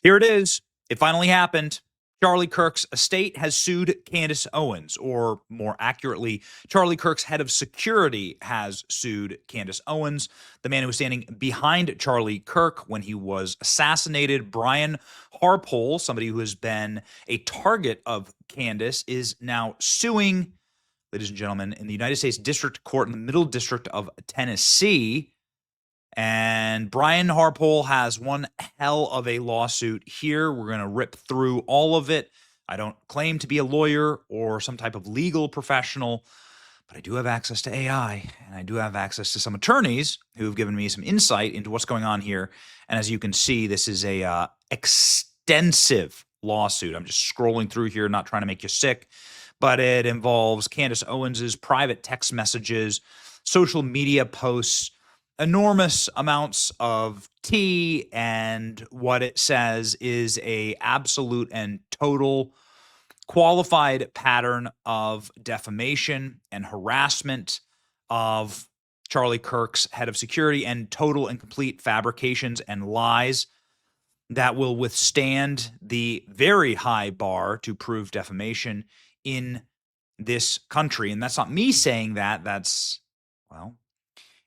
Here it is. It finally happened. Charlie Kirk's estate has sued Candace Owens, or more accurately, Charlie Kirk's head of security has sued Candace Owens, the man who was standing behind Charlie Kirk when he was assassinated. Brian Harpole, somebody who has been a target of Candace, is now suing, ladies and gentlemen, in the United States District Court in the Middle District of Tennessee. And Brian Harpole has one hell of a lawsuit here. We're going to rip through all of it. I don't claim to be a lawyer or some type of legal professional, but I do have access to AI, and I do have access to some attorneys who have given me some insight into what's going on here. And as you can see, this is a extensive lawsuit. I'm just scrolling through here, not trying to make you sick, but it involves Candace Owens's private text messages, social media posts, enormous amounts of tea, and what it says is a absolute and total qualified pattern of defamation and harassment of Charlie Kirk's head of security, and total and complete fabrications and lies that will withstand the very high bar to prove defamation in this country. And that's not me saying that. That's, well,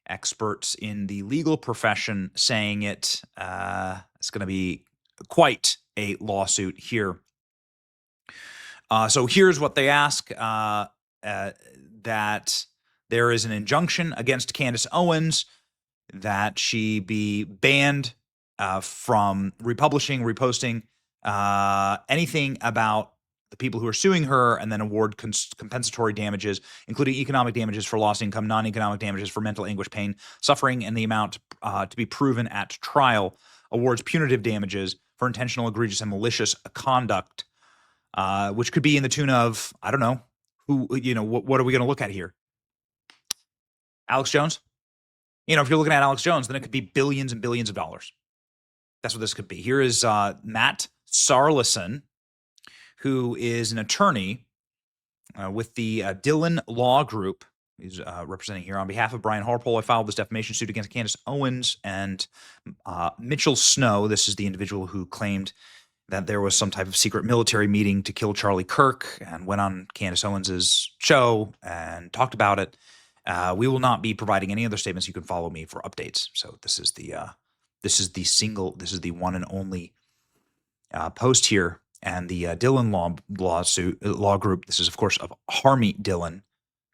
experts in the legal profession saying it. It's going to be quite a lawsuit here. So here's what they ask, that there is an injunction against Candace Owens, that she be banned from republishing, reposting anything about the people who are suing her, and then award compensatory damages, including economic damages for lost income, non-economic damages for mental anguish, pain, suffering, and the amount to be proven at trial. Awards punitive damages for intentional, egregious, and malicious conduct, which could be in the tune of, I don't know, what are we going to look at here? Alex Jones? If you're looking at Alex Jones, then it could be billions and billions of dollars. That's what this could be. Here is Matt Sarlison, who is an attorney with the Dillon Law Group. He's representing here on behalf of Brian Harpole. I filed this defamation suit against Candace Owens and Mitchell Snow. This is the individual who claimed that there was some type of secret military meeting to kill Charlie Kirk, and went on Candace Owens's show and talked about it. We will not be providing any other statements. You can follow me for updates. So this is the one and only post here. And the Dillon Law Group, this is, of course, of Harmeet Dillon,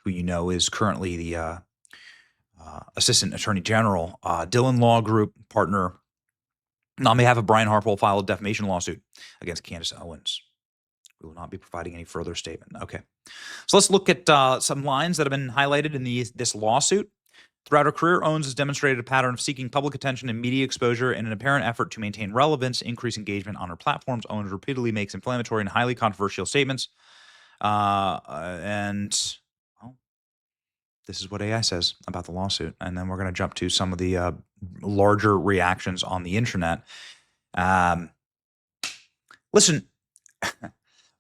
who is currently the Assistant Attorney General. Dillon Law Group partner, on behalf of Brian Harpole, filed a defamation lawsuit against Candace Owens. We will not be providing any further statement. Okay. So let's look at some lines that have been highlighted in this lawsuit. Throughout her career, Owens has demonstrated a pattern of seeking public attention and media exposure in an apparent effort to maintain relevance, increase engagement on her platforms. Owens repeatedly makes inflammatory and highly controversial statements. And well, this is what AI says about the lawsuit. And then we're going to jump to some of the larger reactions on the internet. Listen,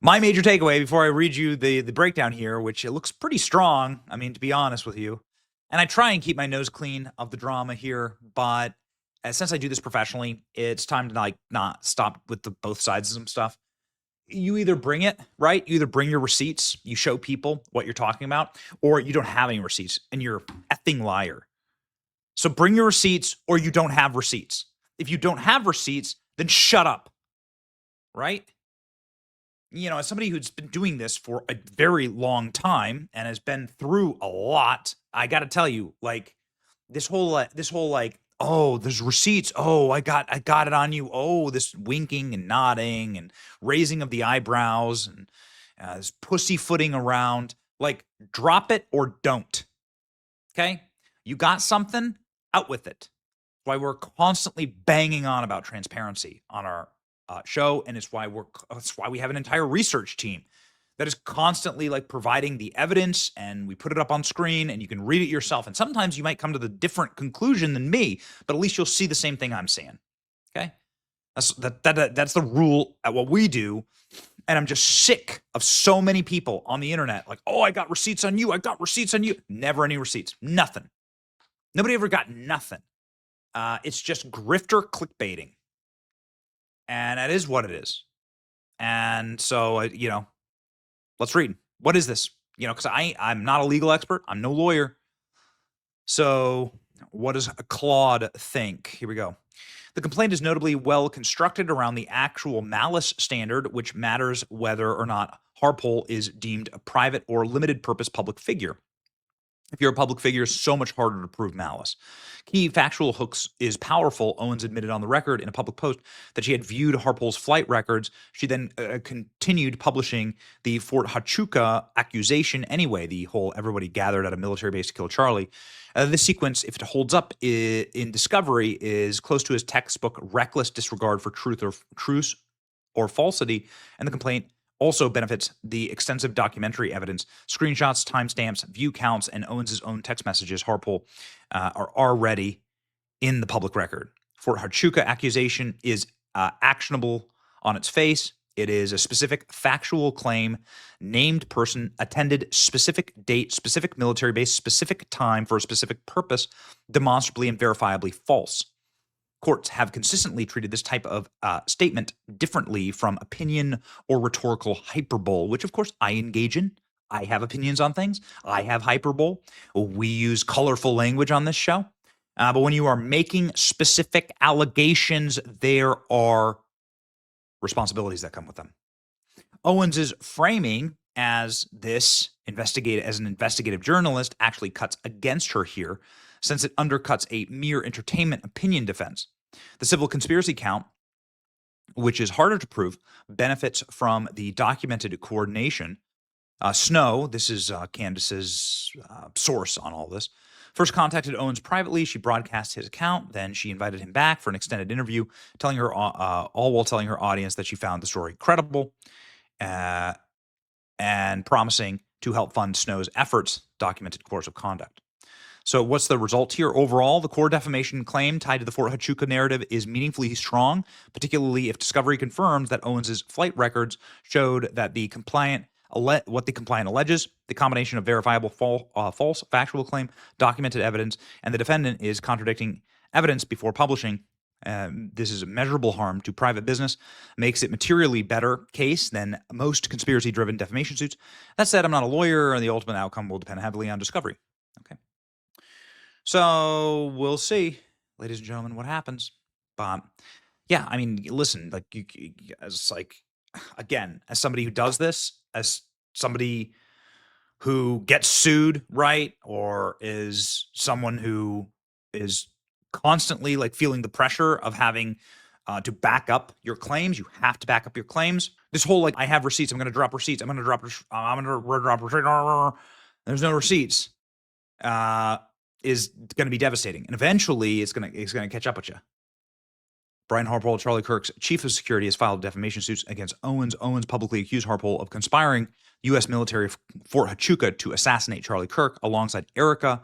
my major takeaway before I read you the breakdown here, which it looks pretty strong, I mean, to be honest with you, and I try and keep my nose clean of the drama here, but since I do this professionally, it's time to not stop with the both sides of some stuff. You either bring it, right? You either bring your receipts, you show people what you're talking about, or you don't have any receipts and you're a effing liar. So bring your receipts, or you don't have receipts. If you don't have receipts, then shut up, right? As somebody who's been doing this for a very long time and has been through a lot, I got to tell you, this whole oh, there's receipts. Oh, I got it on you. Oh, this winking and nodding and raising of the eyebrows and this pussyfooting around. Drop it or don't. Okay? You got something, out with it. That's why we're constantly banging on about transparency on our show, and it's why we have an entire research team that is constantly providing the evidence, and we put it up on screen and you can read it yourself. And sometimes you might come to the different conclusion than me, but at least you'll see the same thing I'm saying. Okay, that's the rule at what we do. And I'm just sick of so many people on the internet oh, I got receipts on you. I got receipts on you. Never any receipts. Nothing. Nobody ever got nothing. It's just grifter clickbaiting. And that is what it is. And so, let's read. What is this? Because I'm not a legal expert. I'm no lawyer. So, what does Claude think? Here we go. The complaint is notably well constructed around the actual malice standard, which matters whether or not Harpole is deemed a private or limited purpose public figure. If you're a public figure, it's so much harder to prove malice. Key factual hooks is powerful. Owens admitted on the record in a public post that she had viewed Harpole's flight records. She then continued publishing the Fort Huachuca accusation anyway, the whole everybody gathered at a military base to kill Charlie. This sequence, if it holds up in discovery, is close to his textbook reckless disregard for truth or falsity, and the complaint also benefits the extensive documentary evidence, screenshots, timestamps, view counts, and Owens' own text messages. Harpole are already in the public record. Fort Huachuca accusation is actionable on its face. It is a specific factual claim, named person, attended, specific date, specific military base, specific time for a specific purpose, demonstrably and verifiably false. Courts have consistently treated this type of statement differently from opinion or rhetorical hyperbole, which of course I engage in. I have opinions on things. I have hyperbole. We use colorful language on this show. But when you are making specific allegations, there are responsibilities that come with them. Owens's framing as an investigative journalist actually cuts against her here, since it undercuts a mere entertainment opinion defense. The civil conspiracy count, which is harder to prove, benefits from the documented coordination. Snow, this is Candace's source on all this, first contacted Owens privately. She broadcast his account. Then she invited him back for an extended interview, telling her all while telling her audience that she found the story credible and promising to help fund Snow's efforts, documented course of conduct. So what's the result here? Overall, the core defamation claim tied to the Fort Huachuca narrative is meaningfully strong, particularly if discovery confirms that Owens's flight records showed that what the complaint alleges, the combination of verifiable false factual claim, documented evidence, and the defendant is contradicting evidence before publishing. This is a measurable harm to private business, makes it materially better case than most conspiracy-driven defamation suits. That said, I'm not a lawyer, and the ultimate outcome will depend heavily on discovery. Okay. So we'll see, ladies and gentlemen, what happens. But yeah, I mean, listen, like again, as somebody who does this, as somebody who gets sued, right, or is someone who is constantly like feeling the pressure of having to back up your claims. You have to back up your claims. This whole I have receipts. I'm going to drop receipts. I'm going to drop receipts. There's no receipts. Is going to be devastating, and eventually it's going to catch up with you. Brian Harpole, Charlie Kirk's chief of security, has filed defamation suits against Owens. Owens publicly accused Harpole of conspiring U.S. military Fort Huachuca to assassinate Charlie Kirk alongside Erica,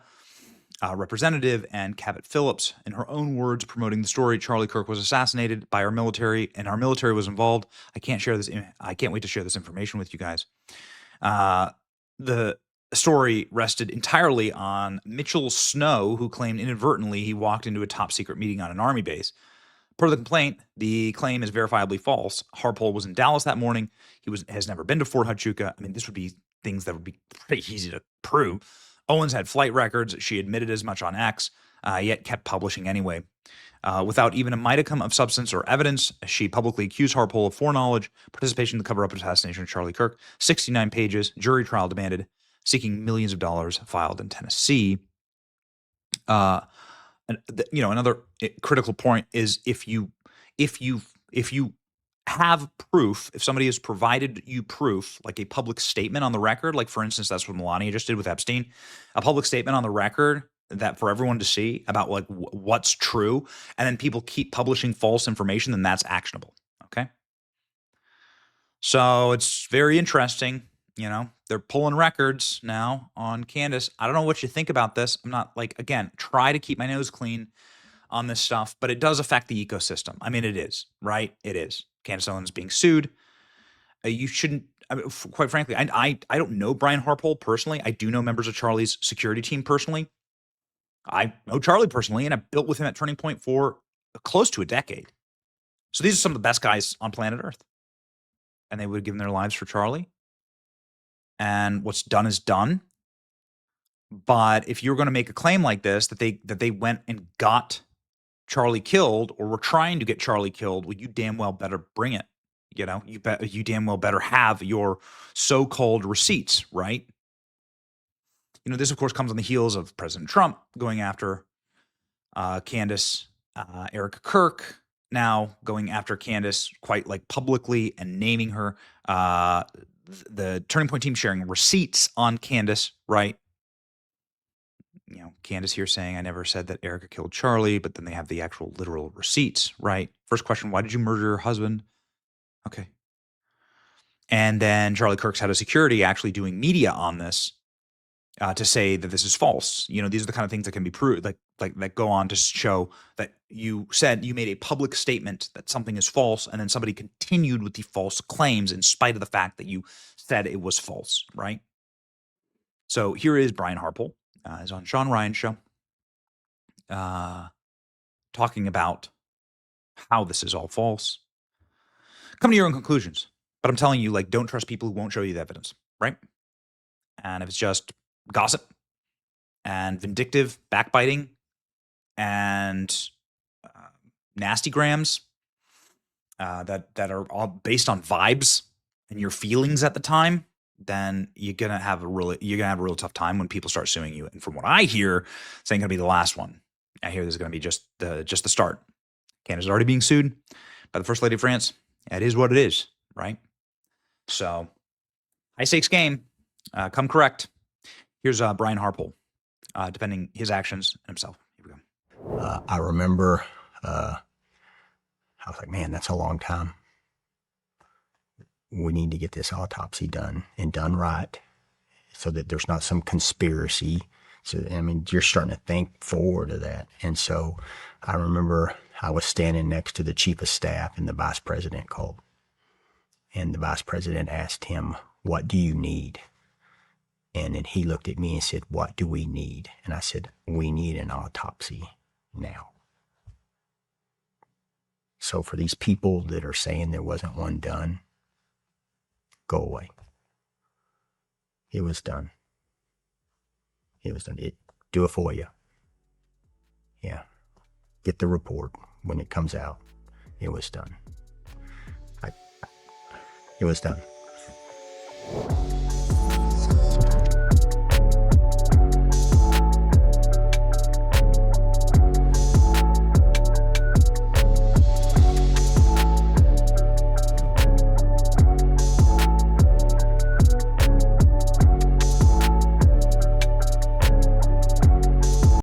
representative, and Cabot Phillips. In her own words, promoting the story, Charlie Kirk was assassinated by our military, and our military was involved. I can't wait to share this information with you guys. The story rested entirely on Mitchell Snow, who claimed inadvertently he walked into a top secret meeting on an army base. Per the complaint, the claim is verifiably false. Harpole was in Dallas that morning. He has never been to Fort Huachuca. I mean, this would be things that would be pretty easy to prove. Owens had flight records. She admitted as much on X, yet kept publishing anyway. Without even a modicum of substance or evidence, she publicly accused Harpole of foreknowledge, participation in the cover-up assassination of Charlie Kirk. 69 pages, jury trial demanded, seeking millions of dollars, filed in Tennessee. Another critical point is if you have proof, if somebody has provided you proof, like a public statement on the record, like for instance, that's what Melania just did with Epstein, a public statement on the record that for everyone to see about like what's true, and then people keep publishing false information, then that's actionable. Okay. So it's very interesting. They're pulling records now on Candace. I don't know what you think about this. I'm not again, try to keep my nose clean on this stuff, but it does affect the ecosystem. I mean, it is, right? It is. Candace Owens being sued. You shouldn't, quite frankly, I don't know Brian Harpole personally. I do know members of Charlie's security team personally. I know Charlie personally, and I built with him at Turning Point for close to a decade. So these are some of the best guys on planet Earth. And they would have given their lives for Charlie. And what's done is done. But if you're going to make a claim like this, that they went and got Charlie killed or were trying to get Charlie killed, well, you damn well better bring it. You damn well better have your so-called receipts, right? This of course comes on the heels of President Trump going after Candace, Erica Kirk, now going after Candace quite like publicly and naming her. The Turning Point team sharing receipts on Candace, right? Candace here saying, I never said that Erica killed Charlie, but then they have the actual literal receipts, right? First question, why did you murder your husband? Okay. And then Charlie Kirk's head of security actually doing media on this to say that this is false. These are the kind of things that can be proved, that go on to show that you made a public statement that something is false, and then somebody continued with the false claims in spite of the fact that you said it was false, right? So here is Brian Harpole, is on Sean Ryan's show, talking about how this is all false. Come to your own conclusions. But I'm telling you, don't trust people who won't show you the evidence, right? And if it's just gossip and vindictive backbiting and nasty grams that are all based on vibes and your feelings at the time, then you're gonna have a real tough time when people start suing you. And from what I hear, it's ain't gonna be the last one. I hear this is gonna be just the start. Canada's already being sued by the First Lady of France. It is what it is, right? So, high stakes game. Come correct. Here's Brian Harpole, defending his actions and himself. Here we go. I remember, I was like, man, that's a long time. We need to get this autopsy done and done right so that there's not some conspiracy. So, you're starting to think forward to that. And so I remember I was standing next to the chief of staff and the vice president called. And the vice president asked him, what do you need? And then he looked at me and said, what do we need? And I said, we need an autopsy now. So for these people that are saying there wasn't one done, go away. It was done. It was done. Do it for you. Yeah. Get the report when it comes out. It was done. It was done.